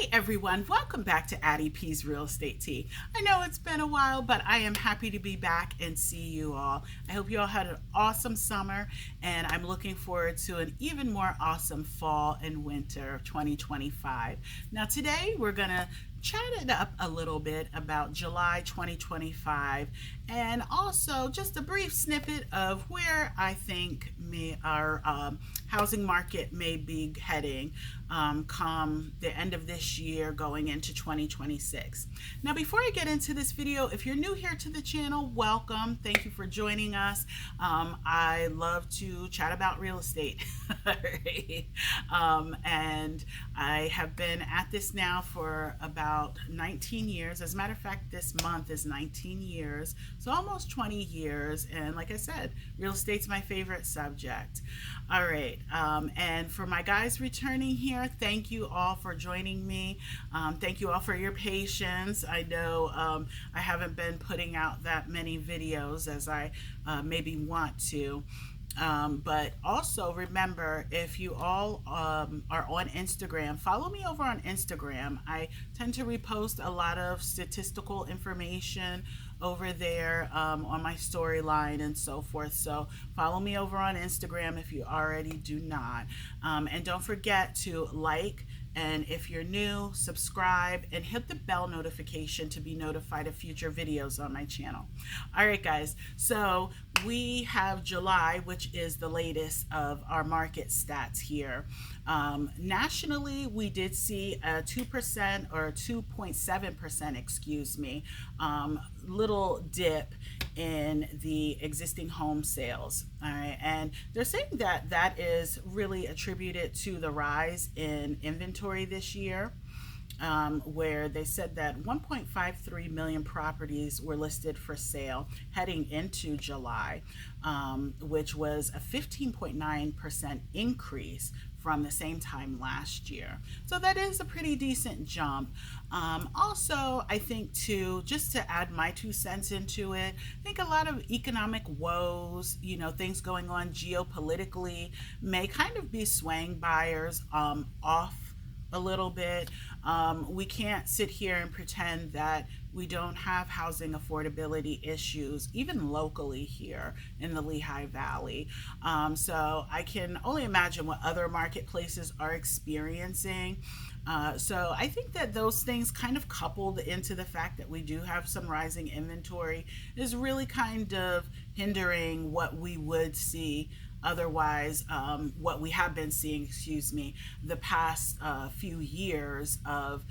Hey everyone, welcome back to Addie P's Real Estate Tea. I know it's been a while, but I am happy to be back and see you all. I hope you all had an awesome summer, and I'm looking forward to an even more awesome fall and winter of 2025. Now today we're going to chat it up a little bit about July 2025 and also just a brief snippet of where I think our housing market may be heading come the end of this year going into 2026. Now before I get into this video, if you're new here to the channel, welcome. Thank you for joining us. I love to chat about real estate. Right? And I have been at this now for about 19 years. As a matter of fact, this month is 19 years, so almost 20 years. And like I said, real estate's my favorite subject. All right. And for my guys returning here, thank you all for joining me. Thank you all for your patience. I know I haven't been putting out that many videos as I maybe want to. But also remember, if you all are on Instagram, follow me over on Instagram. I tend to repost a lot of statistical information over there on my storyline and so forth. So follow me over on Instagram if you already do not. And don't forget to like, and if you're new, subscribe and hit the bell notification to be notified of future videos on my channel. All right, guys. So we have July, which is the latest of our market stats here. Nationally, we did see a 2% or 2.7%, excuse me, little dip in the existing home sales. All right, and they're saying that that is really attributed to the rise in inventory this year. Where they said that 1.53 million properties were listed for sale heading into July, which was a 15.9% increase from the same time last year. So that is a pretty decent jump. Also, I think too, just to add my 2 cents into it, I think a lot of economic woes, things going on geopolitically may kind of be swaying buyers off a little bit. We can't sit here and pretend that we don't have housing affordability issues, even locally here in the Lehigh Valley. So I can only imagine what other marketplaces are experiencing. So I think that those things kind of coupled into the fact that we do have some rising inventory is really kind of hindering what we would see otherwise, what we have been seeing, the past few years of,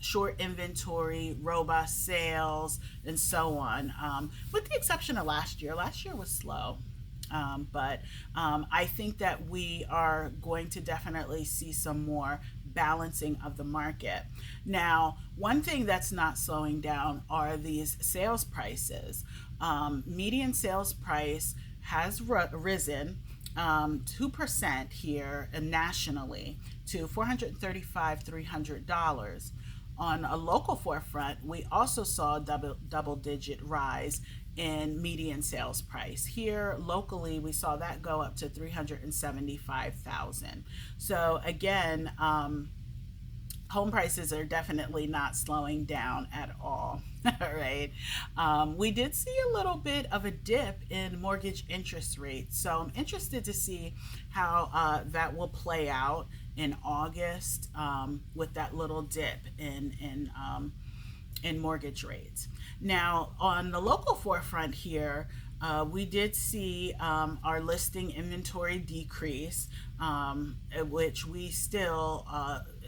short inventory, robust sales, and so on, with the exception of last year. Last year was slow. But I think that we are going to definitely see some more balancing of the market. Now, one thing that's not slowing down are these sales prices. Median sales price has risen 2% here nationally to $435,300. On a local forefront, we also saw a double-digit rise in median sales price. Here locally, we saw that go up to $375,000. So again, home prices are definitely not slowing down at all. All right. We did see a little bit of a dip in mortgage interest rates. So I'm interested to see how that will play out in August with that little dip in mortgage rates. Now, on the local forefront here, we did see our listing inventory decrease, which we still,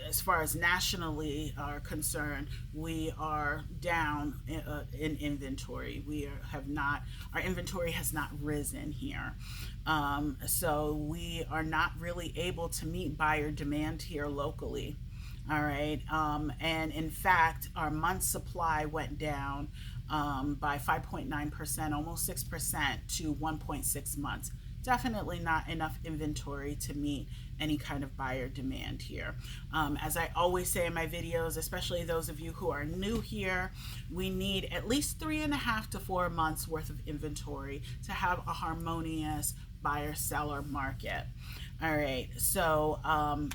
as far as nationally are concerned, we are down in inventory. Our inventory has not risen here. So we are not really able to meet buyer demand here locally. All right. And in fact, our month supply went down by 5.9%, almost 6% to 1.6 months. Definitely not enough inventory to meet any kind of buyer demand here. As I always say in my videos, especially those of you who are new here, we need at least 3.5 to 4 months worth of inventory to have a harmonious buyer-seller market. All right. So,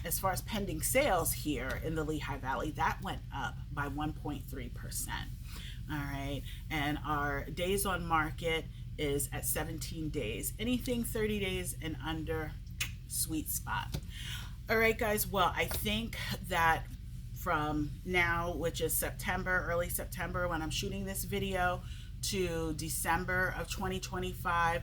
as far as pending sales here in the Lehigh Valley, that went up by 1.3%. All right. And our days on market is at 17 days. Anything 30 days and under, sweet spot. All right, guys. Well, I think that from now, which is September, early September, when I'm shooting this video, to December of 2025,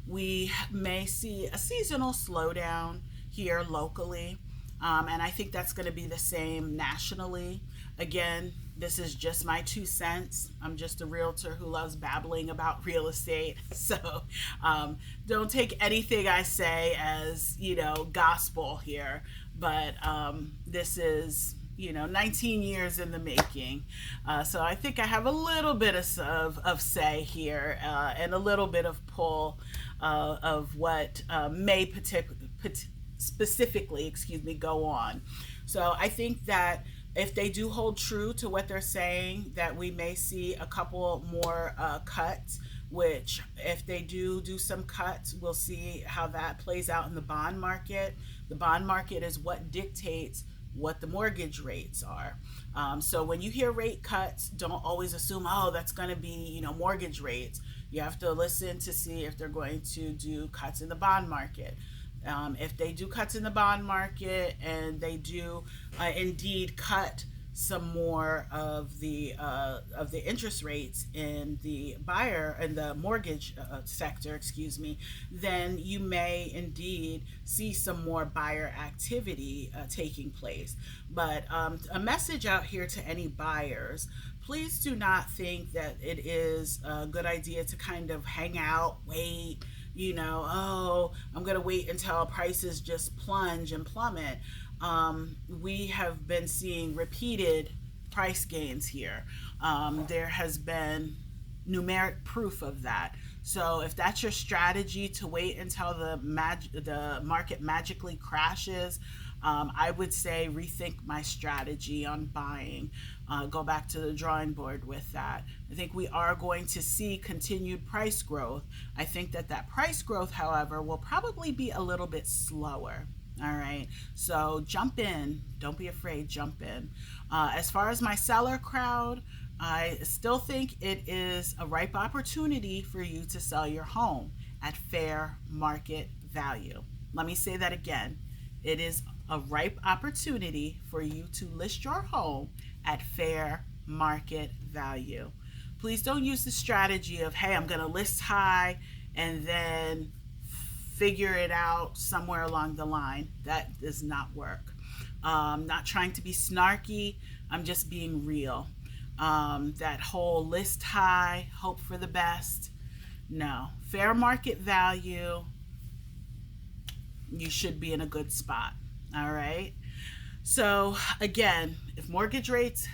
we may see a seasonal slowdown here locally. And I think that's going to be the same nationally. Again, this is just my 2 cents. I'm just a realtor who loves babbling about real estate. So don't take anything I say as, gospel here. But this is 19 years in the making. So I think I have a little bit of say here and a little bit of pull of what may specifically, go on. So I think that if they do hold true to what they're saying, that we may see a couple more cuts, which if they do some cuts, we'll see how that plays out in the bond market. The bond market is what dictates what the mortgage rates are. So when you hear rate cuts, don't always assume, oh, that's going to be, mortgage rates. You have to listen to see if they're going to do cuts in the bond market. If they do cuts in the bond market and they do indeed cut some more of the interest rates in the buyer and the mortgage sector, then you may indeed see some more buyer activity taking place. But a message out here to any buyers: please do not think that it is a good idea to kind of hang out, wait. Oh, I'm going to wait until prices just plunge and plummet. We have been seeing repeated price gains here. There has been numeric proof of that. So if that's your strategy, to wait until the market magically crashes, I would say rethink my strategy on buying. Go back to the drawing board with that. I think we are going to see continued price growth. I think that price growth, however, will probably be a little bit slower. All right, so jump in. Don't be afraid, jump in. As far as my seller crowd, I still think it is a ripe opportunity for you to sell your home at fair market value. Let me say that again. It is a ripe opportunity for you to list your home at fair market value. Please don't use the strategy of, hey, I'm going to list high and then figure it out somewhere along the line. That does not work. I'm not trying to be snarky. I'm just being real. That whole list high, hope for the best. No. Fair market value, you should be in a good spot. All right. So again, if mortgage rates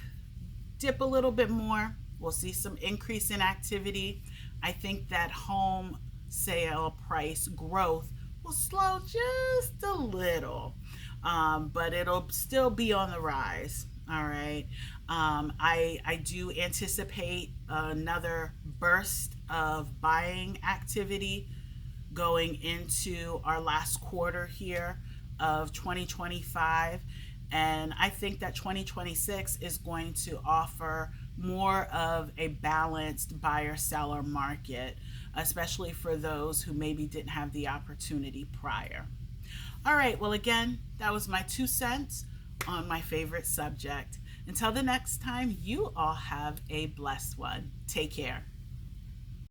dip a little bit more, we'll see some increase in activity. I think that home sale price growth will slow just a little, but it'll still be on the rise. All right. I do anticipate another burst of buying activity going into our last quarter here of 2025. And I think that 2026 is going to offer more of a balanced buyer-seller market, especially for those who maybe didn't have the opportunity prior. All right, well, again, that was my 2 cents on my favorite subject. Until the next time, you all have a blessed one. Take care.